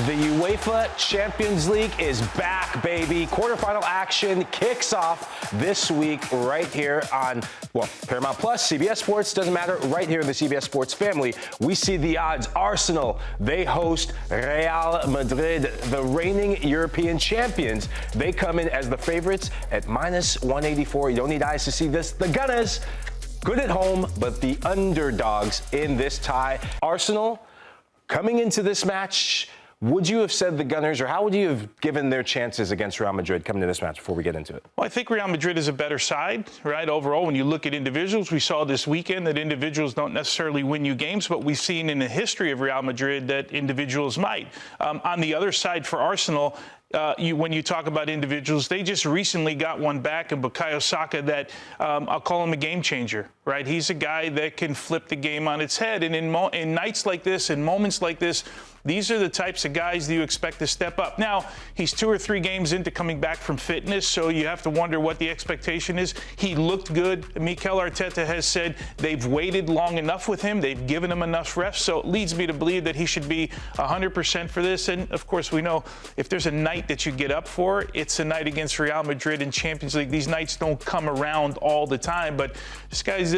The UEFA Champions League is back, baby. Quarterfinal action kicks off this week right here on, well, Paramount Plus, CBS Sports, doesn't matter, right here in the CBS Sports family. We see the odds. Arsenal, they host Real Madrid, the reigning European champions. They come in as the favorites at -184. You don't need eyes to see this. The Gunners, good at home, but the underdogs in this tie. Arsenal, coming into this match, would you have said the Gunners, or how would you have given their chances against Real Madrid coming to this match before we get into it? Well, I think Real Madrid is a better side, right? Overall, when you look at individuals, we saw this weekend that individuals don't necessarily win you games, but we've seen in the history of Real Madrid that individuals might. On the other side for Arsenal, when you talk about individuals, they just recently got one back in Bukayo Saka that I'll call him a game changer, right? He's a guy that can flip the game on its head. And in nights like this, in moments like this, these are the types of guys that you expect to step up. Now, he's 2 or 3 games into coming back from fitness, so you have to wonder what the expectation is. He looked good. Mikel Arteta has said they've waited long enough with him. They've given him enough reps, so it leads me to believe that he should be 100% for this. And, of course, we know if there's a night that you get up for, it's a night against Real Madrid in Champions League. These nights don't come around all the time, but this guy's,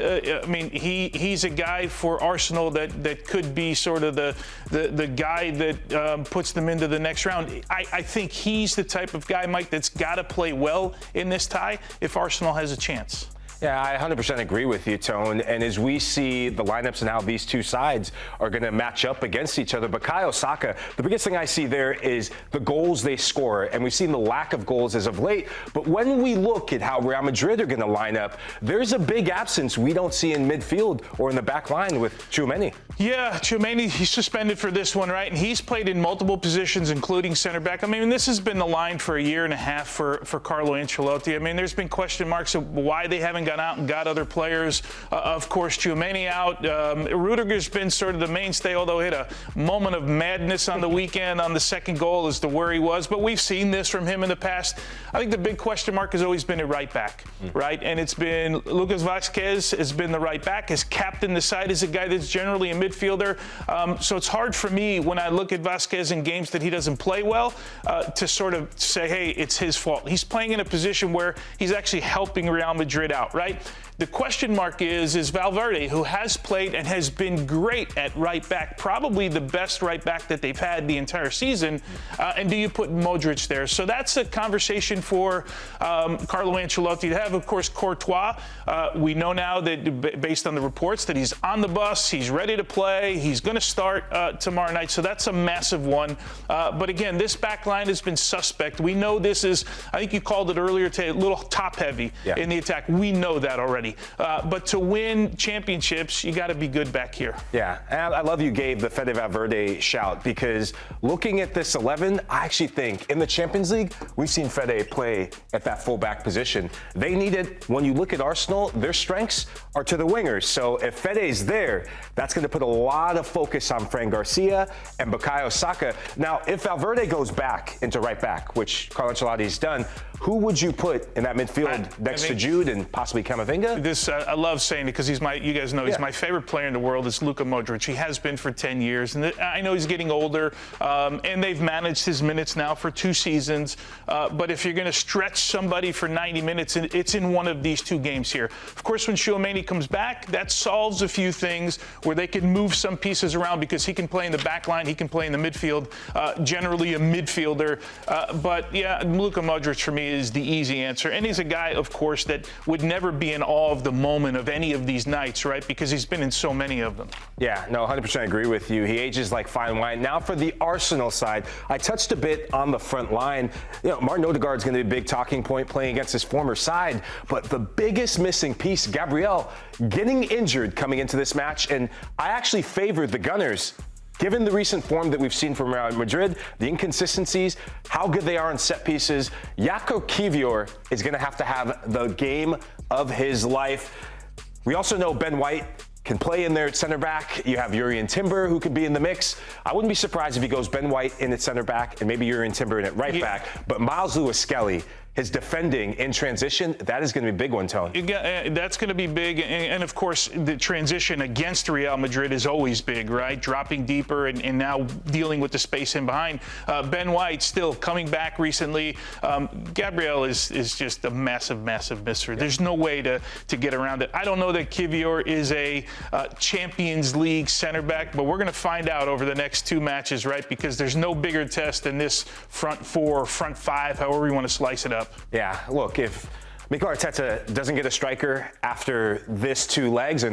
he's a guy for Arsenal that could be sort of the guy that puts them into the next round. I think he's the type of guy, Mike, that's got to play well in this tie if Arsenal has a chance. Yeah, I 100% agree with you, Tone. And as we see the lineups and how these two sides are going to match up against each other, Bukayo Saka, the biggest thing I see there is the goals they score. And we've seen the lack of goals as of late. But when we look at how Real Madrid are going to line up, there's a big absence we don't see in midfield or in the back line with Tchouaméni. Yeah, Tchouaméni, he's suspended for this one, right? And he's played in multiple positions, including center back. I mean, this has been the line for a year and a half for Carlo Ancelotti. I mean, there's been question marks of why they haven't gone out and got other players. Of course, Tchouaméni out. Rudiger's been sort of the mainstay, although he had a moment of madness on the weekend on the second goal as to where he was. But we've seen this from him in the past. I think the big question mark has always been at right back, right? And it's been Lucas Vázquez has been the right back. His captain the side is a guy that's generally a midfielder. So it's hard for me when I look at Vázquez in games that he doesn't play well to sort of say, hey, it's his fault. He's playing in a position where he's actually helping Real Madrid out, right? The question mark is Valverde, who has played and has been great at right back, probably the best right back that they've had the entire season. And do you put Modric there? So that's a conversation for Carlo Ancelotti to have. Of course, Courtois, we know now that based on the reports that he's on the bus, he's ready to play, he's going to start tomorrow night. So that's a massive one. But again, this back line has been suspect. We know this is, I think you called it earlier today, a little top heavy in the attack. We know that already. But to win championships, you got to be good back here. Yeah, and I love you gave the Fede Valverde shout, because looking at this 11, I actually think in the Champions League, we've seen Fede play at that fullback position. They need it. When you look at Arsenal, their strengths are to the wingers. So if Fede's there, that's going to put a lot of focus on Fran Garcia and Bukayo Saka. Now, if Valverde goes back into right back, which Carlo Ancelotti's done, who would you put in that midfield next to Jude and possibly Camavinga? I love saying it because he's you guys know, he's my favorite player in the world. Is Luka Modric. He has been for 10 years. And I know he's getting older, and they've managed his minutes now for 2 seasons. But if you're going to stretch somebody for 90 minutes, it's in one of these 2 games here. Of course, when Tchouaméni comes back, that solves a few things where they can move some pieces around because he can play in the back line, he can play in the midfield, generally a midfielder. But, yeah, Luka Modric for me is the easy answer. And he's a guy, of course, that would never be in awe of the moment of any of these nights, right? Because he's been in so many of them. Yeah, no, 100% agree with you. He ages like fine wine. Now for the Arsenal side, I touched a bit on the front line. You know, Martin Odegaard's going to be a big talking point playing against his former side, but the biggest missing piece, Gabriel, getting injured coming into this match, and I actually favored the Gunners. Given the recent form that we've seen from Real Madrid, the inconsistencies, how good they are in set pieces, Jaco Kivior is going to have the game of his life. We also know Ben White can play in there at center back. You have Jurrien Timber, who could be in the mix. I wouldn't be surprised if he goes Ben White in at center back and maybe Jurrien Timber in at right back. But Miles Lewis-Skelly his defending in transition, that is going to be a big one, Tone. That's going to be big. And of course, the transition against Real Madrid is always big, right? Dropping deeper and now dealing with the space in behind. Ben White still coming back recently. Gabriel is just a massive, massive misser. There's no way to get around it. I don't know that Kivior is a Champions League center back, but we're going to find out over the next 2 matches, right? Because there's no bigger test than this front 4, front 5, however you want to slice it up. Yeah, look, if Mikel Arteta doesn't get a striker after these 2 legs,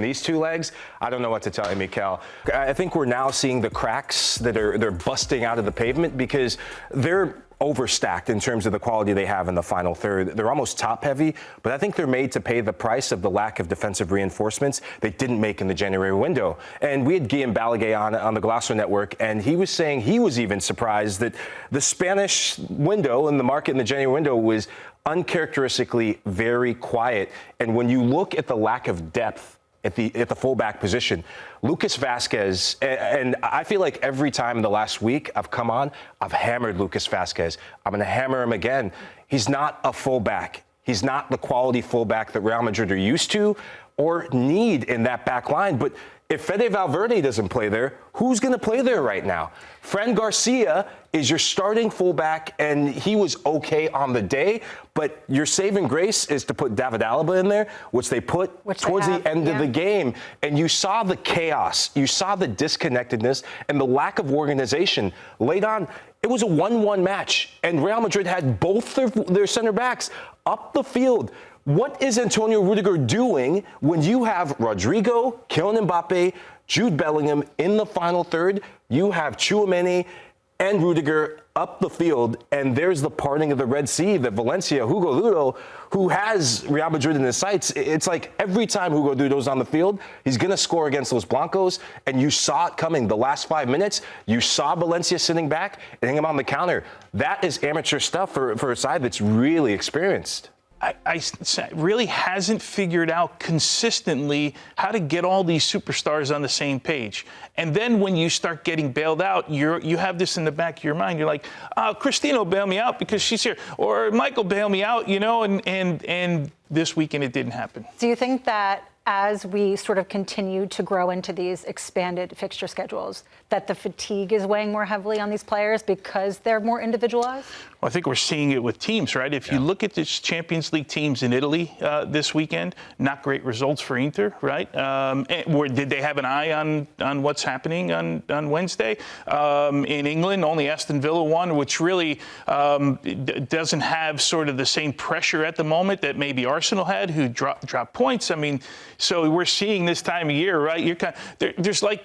I don't know what to tell you, Mikel. I think we're now seeing the cracks that they're busting out of the pavement because they're overstacked in terms of the quality they have in the final third. They're almost top-heavy, but I think they're made to pay the price of the lack of defensive reinforcements they didn't make in the January window. And we had Guillaume Balaguer on the Golazo network, and he was saying he was even surprised that the Spanish window and the market in the January window was uncharacteristically very quiet. And when you look at the lack of depth at the fullback position, Lucas Vazquez, and I feel like every time in the last week I've come on, I've hammered Lucas Vazquez. I'm going to hammer him again. He's not a fullback. He's not the quality fullback that Real Madrid are used to or need in that back line. But if Fede Valverde doesn't play there, who's going to play there right now? Fran Garcia is your starting fullback, and he was okay on the day, but your saving grace is to put David Alaba in there, which they put towards the end of the game. And you saw the chaos, you saw the disconnectedness and the lack of organization. Late on, it was a 1-1 match, and Real Madrid had both their center backs up the field. What is Antonio Rudiger doing when you have Rodrigo, Kylian Mbappe, Jude Bellingham in the final third? You have Tchouaméni and Rudiger up the field, and there's the parting of the Red Sea that Valencia, Hugo Duro, who has Real Madrid in his sights, it's like every time Hugo Duro's on the field, he's going to score against Los Blancos, and you saw it coming the last 5 minutes. You saw Valencia sitting back and hang him on the counter. That is amateur stuff for a side that's really experienced. I really hasn't figured out consistently how to get all these superstars on the same page. And then when you start getting bailed out, you have this in the back of your mind. You're like, Christina bail me out because she's here, or Michael bail me out, you know. And this weekend it didn't happen. Do you think that as we sort of continue to grow into these expanded fixture schedules, that the fatigue is weighing more heavily on these players because they're more individualized? Well, I think we're seeing it with teams, right? If you look at the Champions League teams in Italy this weekend, not great results for Inter, right? Did they have an eye on what's happening on Wednesday? In England, only Aston Villa won, which really doesn't have sort of the same pressure at the moment that maybe Arsenal had, who dropped points. I mean, so we're seeing this time of year, right?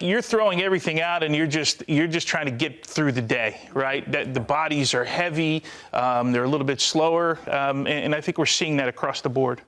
You're throwing everything out, and you're just trying to get through the day, right? That the bodies are heavy, they're a little bit slower, and I think we're seeing that across the board.